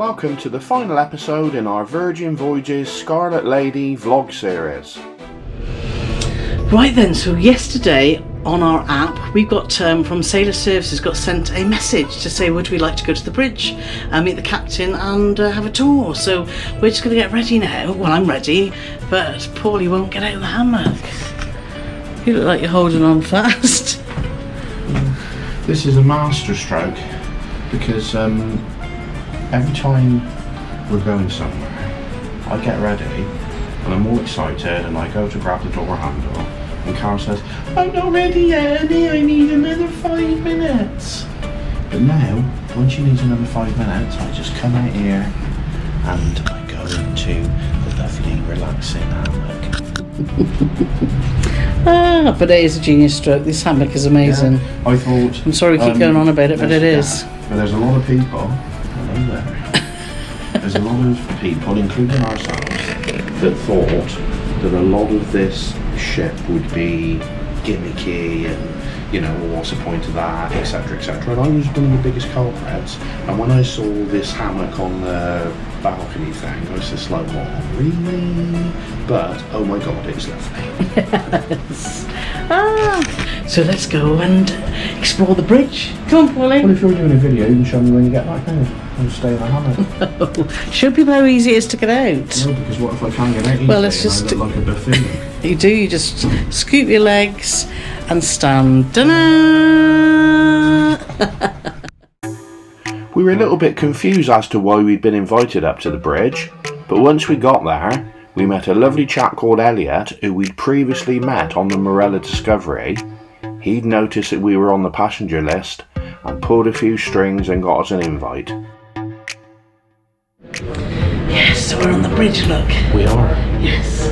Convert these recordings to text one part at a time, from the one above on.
Welcome to the final episode in our Virgin Voyages Scarlet Lady vlog series. Right then, so yesterday on our app we got from Sailor Services got sent a message to say would we like to go to the bridge and meet the captain and have a tour. So we're just going to get ready now. Well, I'm ready, but Paulie won't get out of the hammock. You look like you're holding on fast. This is a master stroke because every time we're going somewhere I get ready and I'm all excited and I go to grab the door handle and Carole says, "I'm not ready yet, Annie, I need another 5 minutes." But now, when she needs another 5 minutes, I just come out here and I go into the lovely relaxing hammock. But it is a genius stroke. This hammock is amazing. Yeah, I thought... I'm sorry we keep going on about it, but it is. But there's a lot of people, hello there, there's a lot of people, including ourselves, that thought that a lot of this ship would be gimmicky and, you know, well, what's the point of that, etc, etc. And I was one of the biggest culprits, and when I saw this hammock on the balcony thing, I was just like, what, really? But oh my god, it's lovely. Yes. So let's go and explore the bridge. Come on, Paulie. Well, if you're doing a video, you can show me when you get back home and stay in the hammock. Show people how easy it is to get out. No, because what if I can't get out easily? Well, let's just and I look like a buffoon? You do, you just scoop your legs and stand. Ta-da! We were a little bit confused as to why we'd been invited up to the bridge, but once we got there, we met a lovely chap called Elliot, who we'd previously met on the Morella Discovery. He'd noticed that we were on the passenger list and pulled a few strings and got us an invite. Yes, so we're on the bridge, look. We are. Yes.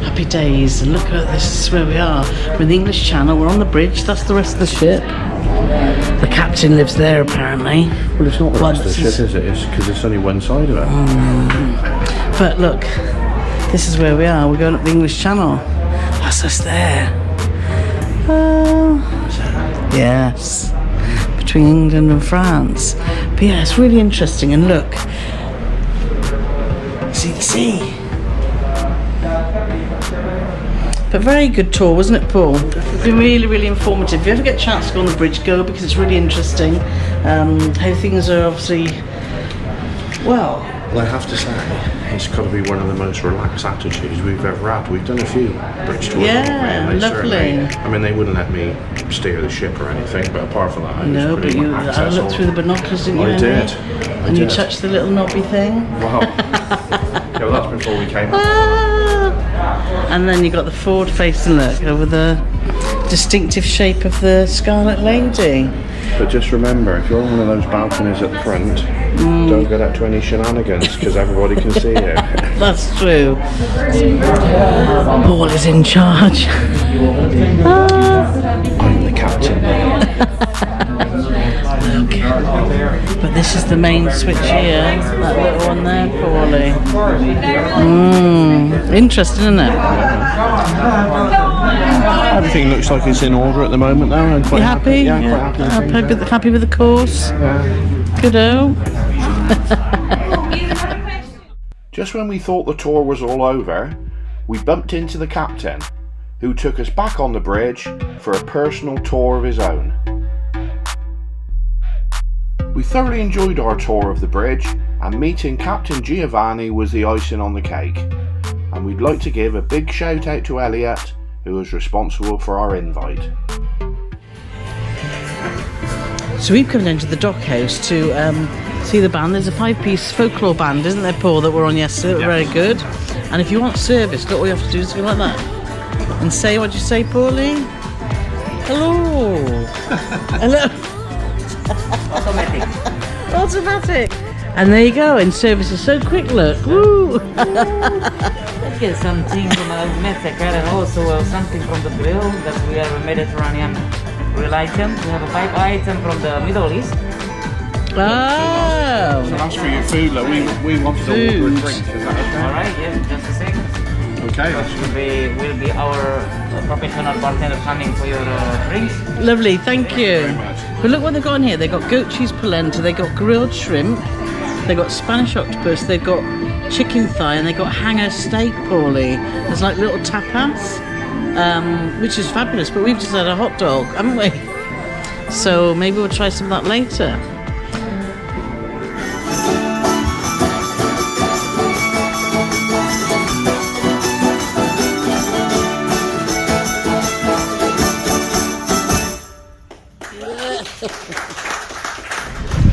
Happy days. And look at this, is where we are. We're in the English Channel, we're on the bridge, that's the rest of the ship. The captain lives there apparently. Well, it's not the rest of the ship, is it? It's because it's only one side of it. But look, this is where we are. We're going up the English Channel. That's us there. Yes. Between England and France. But yeah, it's really interesting. And look, see the sea. But very good tour, wasn't it, Paul? It's been really, really informative. If you ever get a chance to go on the bridge, go, because it's really interesting. How things are obviously, well, I have to say, it's got to be one of the most relaxed attitudes we've ever had. We've done a few bridge tours. Yeah, lovely. I mean, they wouldn't let me steer the ship or anything, but apart from that, no, but you I looked through the binoculars, didn't you? I did. And you touched the little knobby thing. Wow. Yeah, well, that's before we came up. And then you got the forward facing look over the distinctive shape of the Scarlet Lady. But just remember, if you're on one of those balconies at the front, don't get up to any shenanigans because everybody can see you. That's true. Paul is in charge. I'm the captain. Okay. But this is the main switch here. That little one there, Paulie. Interesting, isn't it? Everything looks like it's in order at the moment though. I'm quite happy? Yeah, Yeah. quite happy. Happy with the course? Yeah. Good-o. Just when we thought the tour was all over, we bumped into the captain, who took us back on the bridge for a personal tour of his own. We thoroughly enjoyed our tour of the bridge, and meeting Captain Giovanni was the icing on the cake. And we'd like to give a big shout out to Elliot, who was responsible for our invite. So we've come down to the Dockhouse to see the band. There's a 5-piece folklore band, isn't there, Paul, that were on yesterday? They were very good. And if you want service, look, all you have to do is go like that. And say, what'd you say, Paulie? Hello. Hello. Automatic. And there you go, and service is so quick, look. Woo! Let's get something from Mexico and also something from the grill that we have a Mediterranean grill item. We have a 5 item from the Middle East. Oh! So that's for your food, like we wanted to order a drink, is that okay? Alright, yes, just a second. Okay, Will be our professional bartender coming for your drinks. Lovely, thank you. But look what they've got in here. They've got goat cheese polenta, they've got grilled shrimp, They got Spanish octopus, they've got chicken thigh, and they got hanger steak, Paulie. There's like little tapas, which is fabulous. But we've just had a hot dog, haven't we? So maybe we'll try some of that later.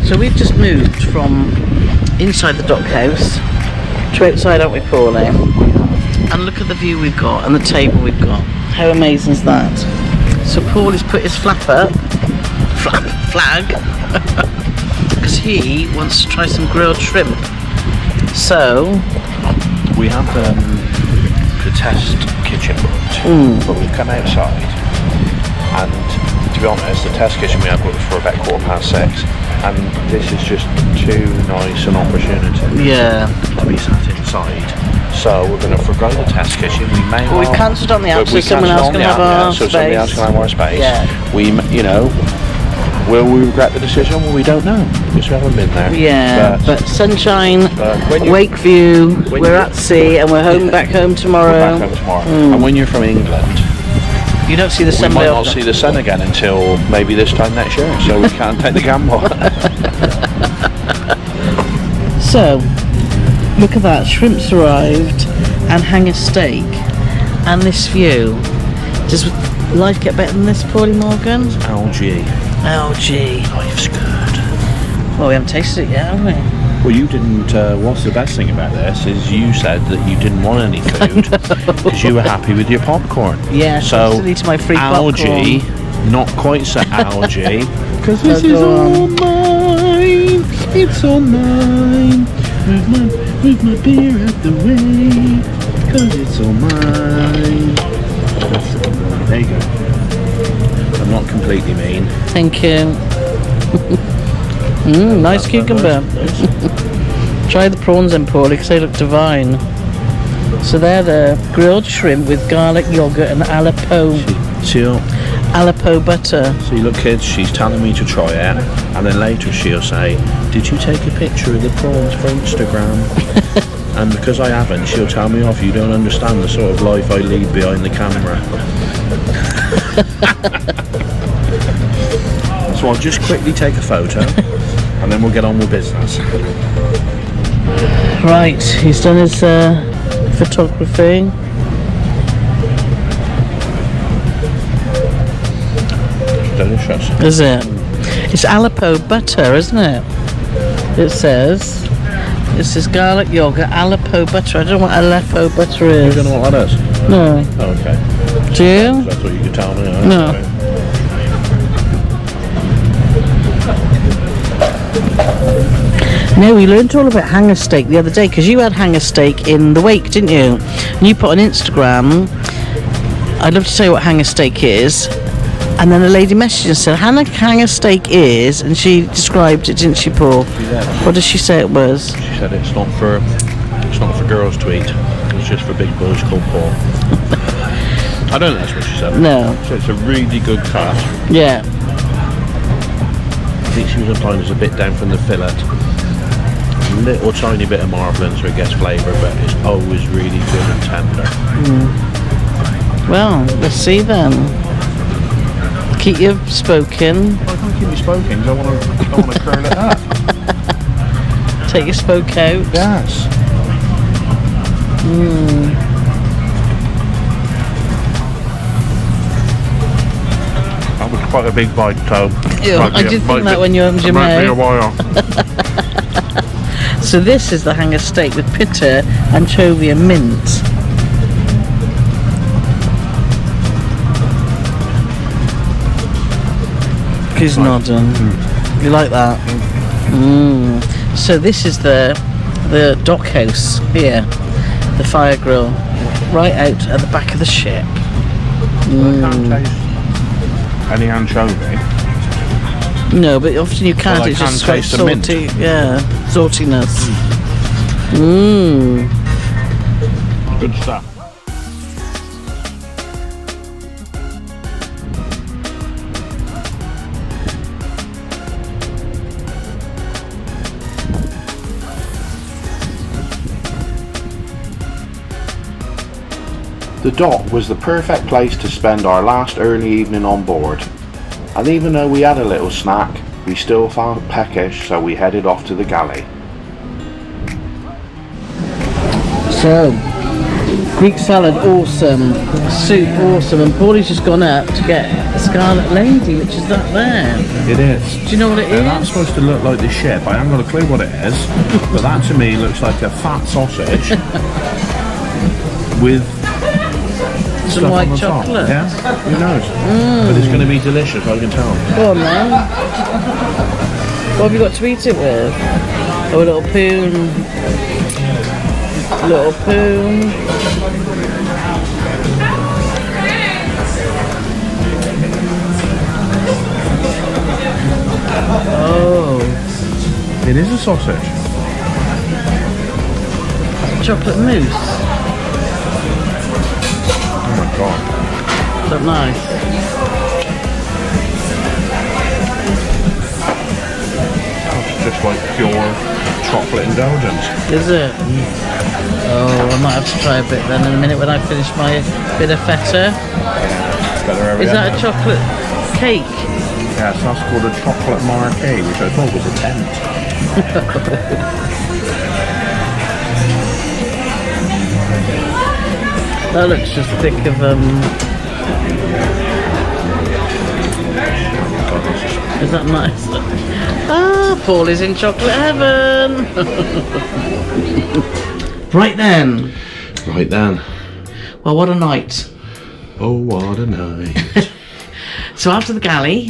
So we've just moved from inside the Dockhouse to outside, aren't we, Paulie? And look at the view we've got and the table we've got. How amazing is that? So Paulie's put his flag, because he wants to try some grilled shrimp. So We have the test kitchen booked, but we've come outside, and to be honest, the test kitchen we have booked for about 6:15, and this is just too nice an opportunity to be sat inside. So we're going to forgo the test kitchen. We may we cancelled on the app, so someone else can have our space. Somebody else can have our space. Yeah. We, will we regret the decision? Well, we don't know because we haven't been there. Yeah, but sunshine, wake view, we're at sea, and we're back home tomorrow. We're back home tomorrow. And when you're from England, you don't see the sun. We might not see the sun again until maybe this time next year, so we can't take the gamble. So, look at that, shrimp's arrived, and hanger steak, and this view. Does life get better than this, Paulie Morgan? Algae. Life's good. Well, we haven't tasted it yet, have we? Well, you didn't. What's the best thing about this is you said that you didn't want any food because you were happy with your popcorn. Yeah, so still eating my free algae, popcorn. not quite so algae, because this is all mine. It's all mine. With my beer at the way, because it's all mine. There you go. I'm not completely mean. Thank you. Nice cucumber. Try the prawns then, Paulie, because they look divine. So they're the grilled shrimp with garlic yogurt and Aleppo butter. See, look, kids, she's telling me to try it, and then later she'll say, "Did you take a picture of the prawns for Instagram?" And because I haven't, she'll tell me off. You don't understand the sort of life I lead behind the camera. So I'll just quickly take a photo, and then we'll get on with business. Right, he's done his photography. Delicious. Is it? It's Aleppo butter, isn't it? It says garlic yogurt, Aleppo butter. I don't know what Aleppo butter is. You don't know what that is? No. Oh, okay. Do you? I thought you could tell me. No. No, we learned all about hanger steak the other day because you had hanger steak in the wake, didn't you? And you put on Instagram, I'd love to tell you what hanger steak is. And then a lady messaged and said, hanger steak is, and she described it, didn't she, Paul? She did. What did she say it was? She said it's not for girls to eat. It's just for big boys called Paul. I don't know that's what she said. No. So it's a really good cut. Yeah. I think she was implying there's a bit down from the fillet. A little tiny bit of marbling so it gets flavour, but it's always really good and tender. Well, let's see then. Keep you spoken. I can't keep me spoken because I want to curl it up. Take your spoke out. Yes. That was quite a big bite, Tobe. I did think that when you opened your mouth. It might be a while. So this is the hanger steak with pitta, anchovy and mint. He's nodding. You like that? So this is the Dockhouse here, the fire grill, right out at the back of the ship. I can't taste any anchovy. No, but often you can't. Well, It's just taste the salty. mint. Yeah, saltiness. Good stuff. The dock was the perfect place to spend our last early evening on board, and even though we had a little snack, we still felt peckish, so we headed off to the galley. So, Greek salad, awesome. Soup, awesome. And Paulie's just gone up to get a Scarlet Lady, which is that there. It is. Do you know what it is? That's supposed to look like the ship. I haven't got a clue what it is, but that to me looks like a fat sausage with some stuff white on the top. chocolate. Yeah, who knows? But it's going to be delicious, I can tell. Go on then. What have you got to eat it with? Oh, a little poon. Little poon. Oh. It is a sausage. Chocolate mousse. Oh my god. Is that nice? It's just like pure chocolate indulgence. Is it? Oh, I might have to try a bit then in a minute when I finish my bit of feta. Is that a chocolate cake? Yes, that's called a chocolate marquee, which I thought was a tent. That looks just thick of Is that nice? Ah, Paul is in chocolate heaven. Right then. Right then. Well, what a night. Oh, what a night. So after the galley,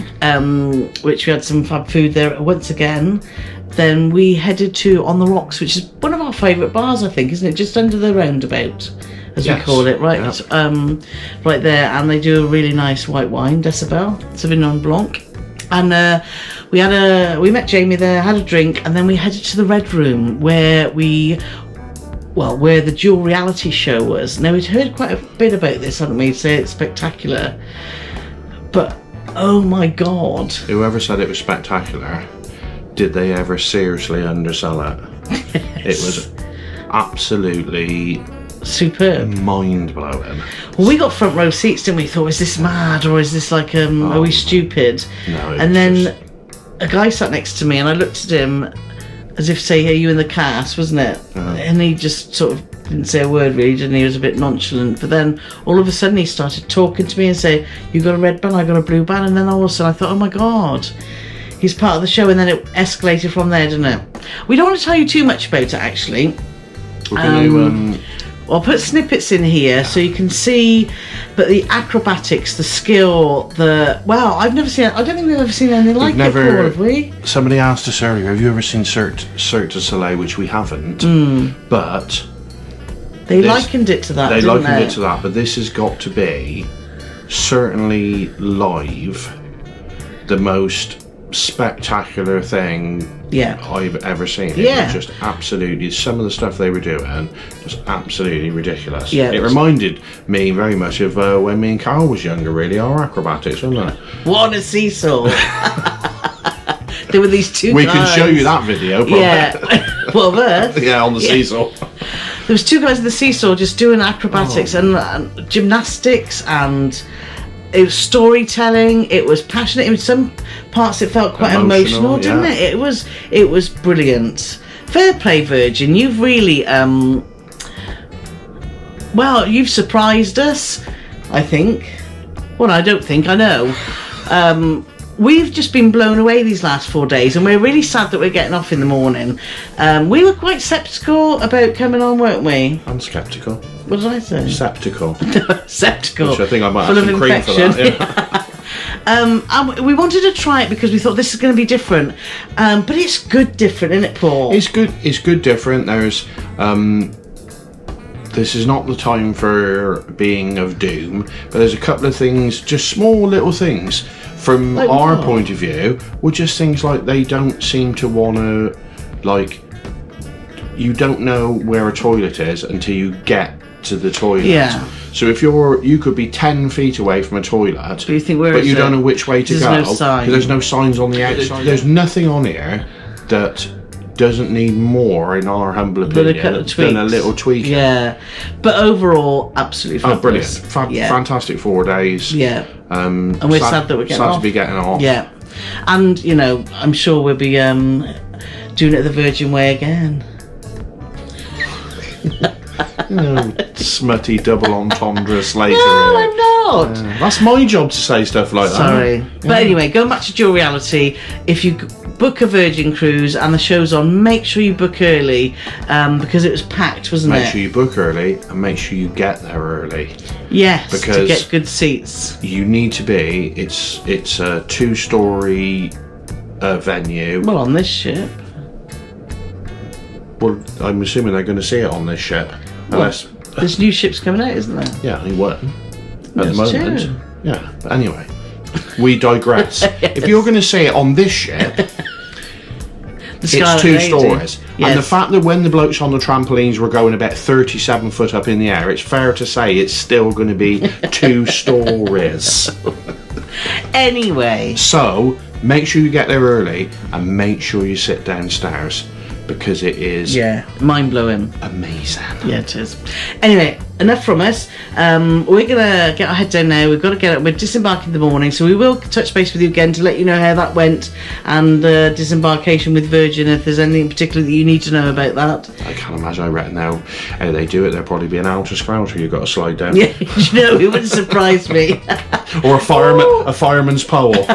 which we had some fab food there once again, then we headed to On the Rocks, which is one of our favourite bars, I think, isn't it? Just under the roundabout, as we call it, right? Yep. Right there, and they do a really nice white wine, Decibel, Sauvignon Blanc. And we met Jamie there, had a drink, and then we headed to the Red Room where where the dual reality show was. Now, we'd heard quite a bit about this, hadn't we? Say it's spectacular. But, oh my God. Whoever said it was spectacular, did they ever seriously undersell it? It was absolutely superb. Mind-blowing. Well, we got front row seats, didn't we? Thought, is this mad or is this like, are we stupid? No. And then a guy sat next to me and I looked at him as if to say, are you in the cast, wasn't it? And he just sort of didn't say a word really, didn't he? He was a bit nonchalant. But then all of a sudden he started talking to me and say, you got a red band, I got a blue band. And then all of a sudden I thought, oh my God, he's part of the show. And then it escalated from there, didn't it? We don't want to tell you too much about it, actually. We're going to... I'll put snippets in here so you can see, but the acrobatics, the skill, I've never seen it. I don't think we've ever seen anything like it before, have we? Somebody asked us earlier, have you ever seen Cirque du Soleil, which we haven't, but... They likened it to that, They didn't likened it to that, but this has got to be, certainly live, the most spectacular thing I've ever seen. It was just absolutely, some of the stuff they were doing was absolutely ridiculous. It reminded me very much of when me and Carole was younger, really, our acrobatics, wasn't it? What a seesaw. There were these two We guys. can show you that video, probably. Yeah. Well, there. Yeah, on the seesaw. There was two guys on the seesaw just doing acrobatics and gymnastics, and it was storytelling. It was passionate. In some parts, it felt quite emotional, didn't it? It was brilliant. Fair play, Virgin. You've really, you've surprised us. I think. Well, I don't think. I know. We've just been blown away these last 4 days, and we're really sad that we're getting off in the morning. We were quite sceptical about coming on, weren't we? I'm sceptical. What did I say? Sceptical. Sceptical. Which I think I might Full have some of cream for infection. that. And we wanted to try it because we thought this is going to be different. But it's good different, isn't it, Paul? It's good different. There's this is not the time for being of doom, but there's a couple of things, just small little things from our point of view, were just things like they don't seem to want to, like, you don't know where a toilet is until you get to the toilet. Yeah. So if you could be 10 feet away from a toilet, but you think you don't know which way to go. There's no sign. There's no signs on the outside. There's nothing on here that doesn't need more, in our humble opinion, than a little tweak. Yeah, but overall, absolutely fabulous. Brilliant. Fantastic 4 days. Yeah. And we're sad that we're getting off. Sad to be getting off. Yeah. And, you know, I'm sure we'll be doing it the Virgin way again. Smutty double entendres later. No, I'm not. That's my job to say stuff like that. Sorry. But anyway, going back to dual reality, if you book a Virgin cruise and the show's on, make sure you book early, because it was packed, wasn't it? Make sure you book early and make sure you get there early. Yes, because to get good seats. You need to be. It's a 2-story venue. Well, on this ship. Well, I'm assuming they're going to see it on this ship. Unless there's new ships coming out, isn't there? Yeah, only one at the That's moment. true. Yeah, but anyway, we digress. Yes. If you're going to see it on this ship, it's 2 stories. Yes. And the fact that when the blokes on the trampolines were going about 37 foot up in the air, it's fair to say it's still going to be 2 stories. Anyway. So, make sure you get there early and make sure you sit downstairs, because it is mind-blowing, amazing. Yeah, it is. Anyway, enough from us. We're gonna get our head down now. We've got to get up. We're disembarking in the morning, so we will touch base with you again to let you know how that went, and disembarkation with Virgin, if there's anything in particular that you need to know about that. I can't imagine. I reckon now how they do it, there'll probably be an outer scrouter you've got to slide down. Yeah, you know, it wouldn't surprise me. Or a fireman's pole.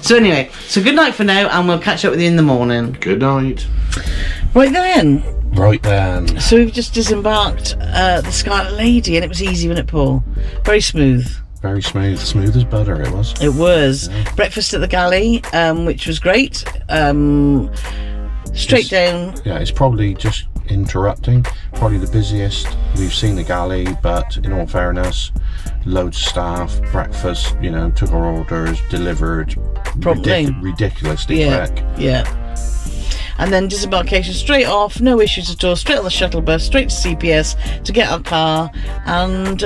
So anyway, so good night for now, and we'll catch up with you in the morning. Good night. Right then. So we've just disembarked the Scarlet Lady, and it was easy, wasn't it, Paul? Very smooth. Very smooth. Smooth as butter, it was. It was. Yeah. Breakfast at the galley, which was great. Straight down. Yeah, it's probably just interrupting. Probably the busiest we've seen the galley, but in all fairness, loads of staff, breakfast, you know, took our orders, delivered ridiculously quick. Yeah. And then disembarkation straight off, no issues at all, straight on the shuttle bus, straight to CPS to get our car, and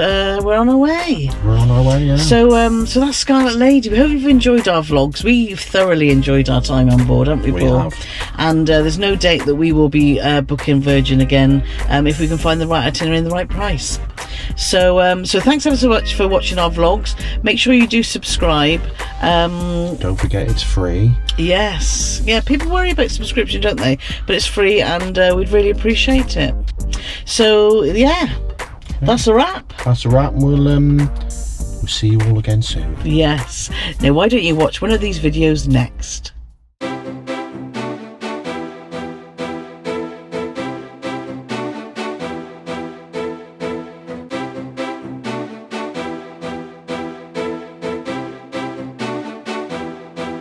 we're on our way. Yeah. So that's Scarlet Lady. We hope you've enjoyed our vlogs. We've thoroughly enjoyed our time on board, haven't we, Paul? We have. And there's no date that we will be booking Virgin again, if we can find the right itinerary and the right price. So thanks ever so much for watching our vlogs. Make sure you do subscribe. Don't forget it's free. Yes. Yeah, people worry about subscription, don't they? But it's free, and we'd really appreciate it. So that's a wrap. And we'll see you all again soon. Yes. Now, why don't you watch one of these videos next?